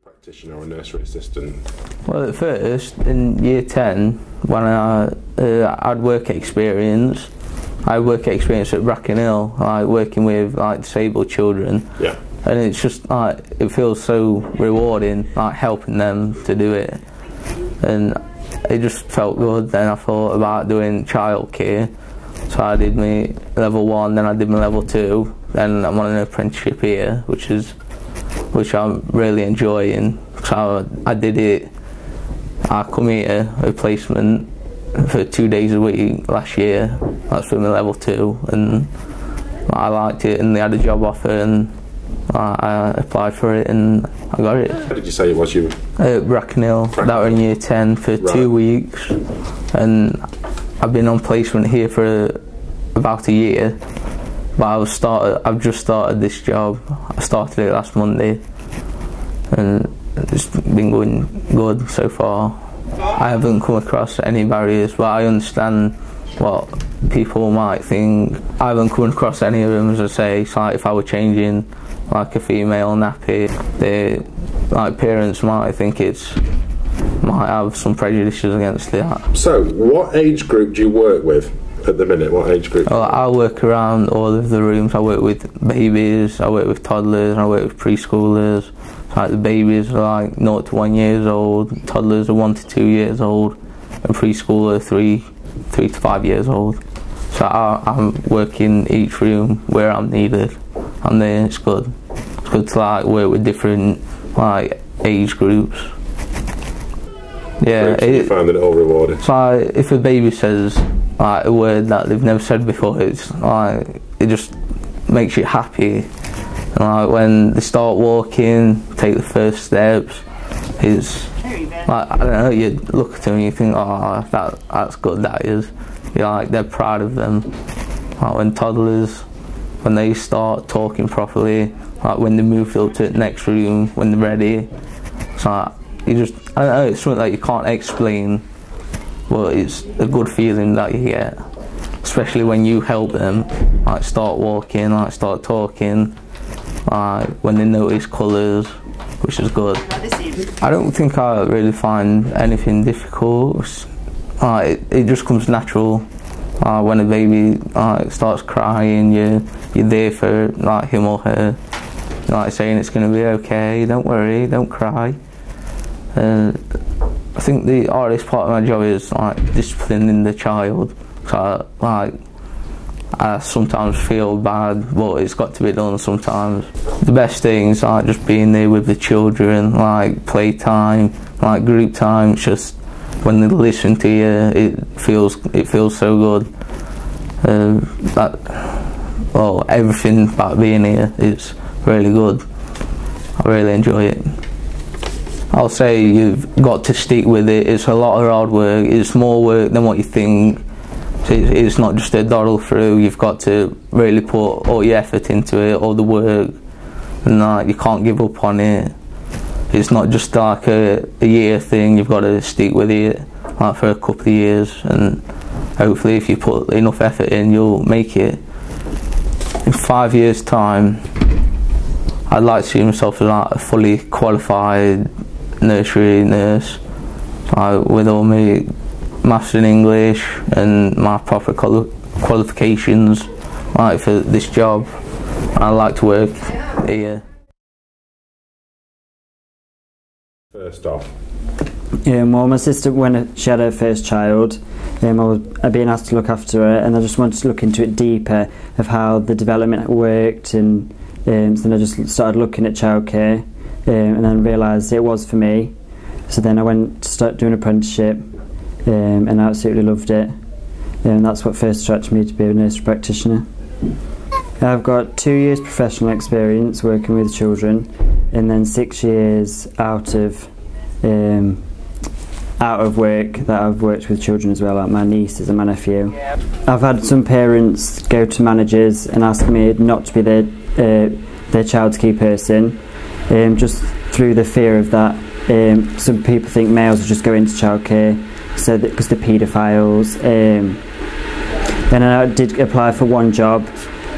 Practitioner or nursery assistant? Well, at first, in year 10, when I had work experience, I had work experience at Brackenhill, like working with like disabled children. Yeah. And it's just like, it feels so rewarding, like helping them to do it. And it just felt good. Then I thought about doing childcare. So I did my level 1, then I did my level 2, then I'm on an apprenticeship here, which I'm really enjoying. So I did it, I come here, a placement for 2 days a week last year. That's for my level 2, and I liked it, and they had a job offer, and I applied for it and I got it. How did you say it was you? Brackenhill. That were in year 10 for 2 weeks, and I've been on placement here for about a year. But I've just started this job. I started it last Monday, and it's been going good so far. I haven't come across any barriers, but I understand what people might think. I haven't come across any of them, as I say. It's like if I were changing like a female nappy, like parents might think might have some prejudices against that. So, what age group do you work with at the minute? What age group? Well, I work around all of the rooms. I work with babies, I work with toddlers, and I work with preschoolers. So like the babies are like 0 to 1 years old, toddlers are 1 to 2 years old, and preschool are 3 to 5 years old. So I'm working each room where I'm needed, and then it's good. It's good to like work with different like age groups. Yeah, So you find it all rewarding. It's like if a baby says like a word that they've never said before, it's like it just makes you happy. And like when they start walking, take the first steps, it's like, I don't know, you look at them and you think, oh, that's good, that is. You're like, they're proud of them. Like when toddlers, when they start talking properly, like when they move up to the next room, when they're ready, it's like, I don't know, it's something that you can't explain, but it's a good feeling that you get, especially when you help them, like start walking, like start talking, like when they notice colours, which is good. I don't think I really find anything difficult. It just comes natural. When a baby starts crying, you're there for like him or her, like saying it's going to be okay, don't worry, don't cry. I think the hardest part of my job is like disciplining the child. So I sometimes feel bad, but it's got to be done sometimes. The best things like just being there with the children, like playtime, like group time. It's just when they listen to you, it feels so good. Everything about being here is really good. I really enjoy it. I'll say you've got to stick with it. It's a lot of hard work. It's more work than what you think. It's not just a dawdle through. You've got to really put all your effort into it, all the work, and you can't give up on it. It's not just like a year thing. You've got to stick with it like for a couple of years, and hopefully if you put enough effort in, you'll make it. In 5 years' time, I'd like to see myself as like a fully qualified nursery nurse, with all my maths and English and my proper qualifications for this job. I'd like to work here. First off, well, my sister, when she had her first child, I'd been asked to look after her, and I just wanted to look into it deeper of how the development worked, and so then I just started looking at childcare, and then realised it was for me. So then I went to start doing an apprenticeship, and I absolutely loved it, and that's what first attracted me to be a nursery practitioner. I've got 2 years professional experience working with children, and then 6 years out of work that I've worked with children as well, like my nieces and my nephew. I've had some parents go to managers and ask me not to be their child's key person, just through the fear of that. Some people think males will just go into childcare because they're paedophiles. And I did apply for one job,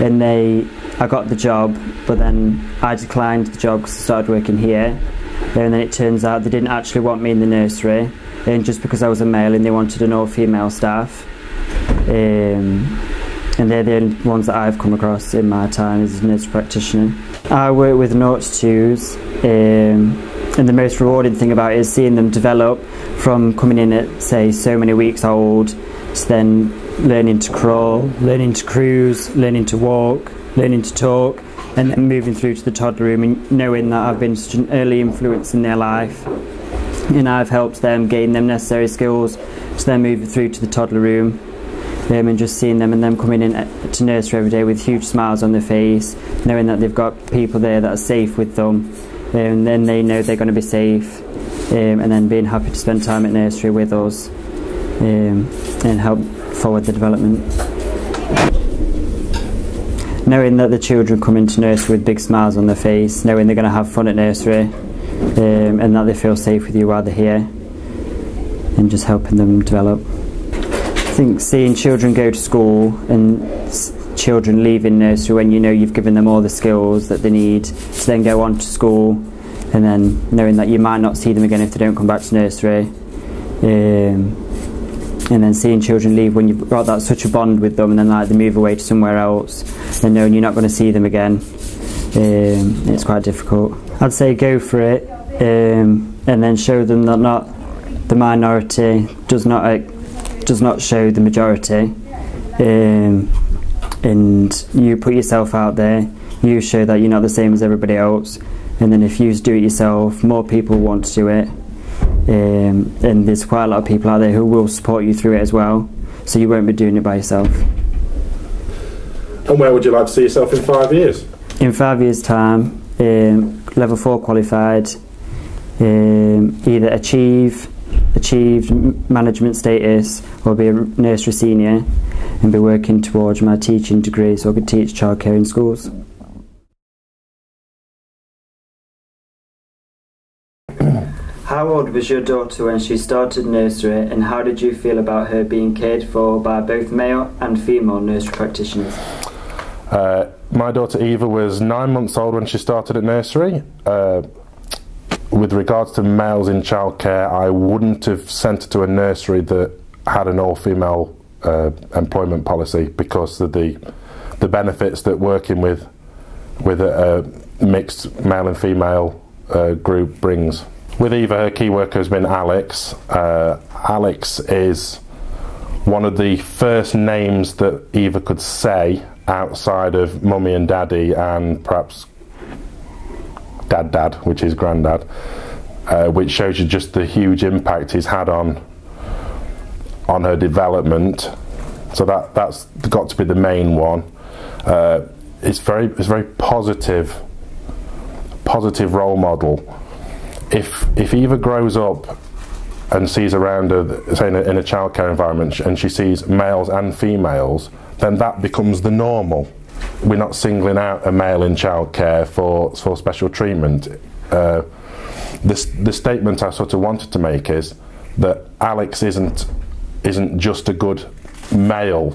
and I got the job, but then I declined the job because I started working here. and then it turns out they didn't actually want me in the nursery, and just because I was a male, and they wanted an all-female staff. And they're the only ones that I've come across in my time as a nurse practitioner. I work with 0 to 2s, and the most rewarding thing about it is seeing them develop from coming in at, say, so many weeks old, to then learning to crawl, learning to cruise, learning to walk, learning to talk, and then moving through to the toddler room, and knowing that I've been such an early influence in their life, and I've helped them gain them necessary skills to then move through to the toddler room. And just seeing them and them coming in to nursery every day with huge smiles on their face, knowing that they've got people there that are safe with them, and then they know they're going to be safe, and then being happy to spend time at nursery with us, and help forward the development. Knowing that the children come into nursery with big smiles on their face, knowing they're going to have fun at nursery, and that they feel safe with you while they're here, and just helping them develop. I think seeing children go to school and children leaving nursery when you know you've given them all the skills that they need to then go on to school, and then knowing that you might not see them again if they don't come back to nursery, and then seeing children leave when you've got that such a bond with them, and then like they move away to somewhere else and knowing you're not going to see them again, it's quite difficult. I'd say go for it, and then show them that not the minority does not show the majority, and you put yourself out there, you show that you're not the same as everybody else, and then if you do it yourself, more people want to do it, and there's quite a lot of people out there who will support you through it as well, so you won't be doing it by yourself. And where would you like to see yourself in 5 years? In 5 years' time, level 4 qualified, either achieved management status or be a nursery senior, and be working towards my teaching degree so I could teach childcare in schools. How old was your daughter when she started nursery, and how did you feel about her being cared for by both male and female nursery practitioners? My daughter Eva was 9 months old when she started at nursery. With regards to males in childcare, I wouldn't have sent her to a nursery that had an all-female employment policy because of the benefits that working with a mixed male and female group brings. With Eva, her key worker has been Alex. Alex is one of the first names that Eva could say outside of mummy and daddy, and perhaps dad, which is granddad, which shows you just the huge impact he's had on her development. So that's got to be the main one. It's very positive role model. If Eva grows up and sees around her, say in a childcare environment, and she sees males and females, then that becomes the normal. We're not singling out a male in childcare for special treatment. The statement I sort of wanted to make is that Alex isn't just a good male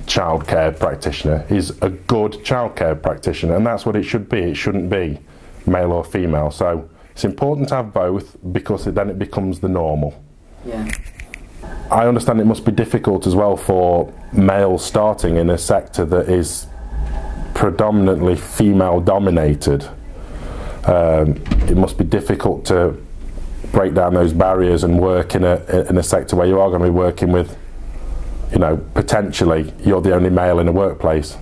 childcare practitioner. He's a good childcare practitioner, and that's what it should be. It shouldn't be male or female. So it's important to have both, because then it becomes the normal. Yeah. I understand it must be difficult as well for males starting in a sector that is predominantly female dominated. It must be difficult to break down those barriers and work in a sector where you are going to be working with, you know, potentially you're the only male in a workplace.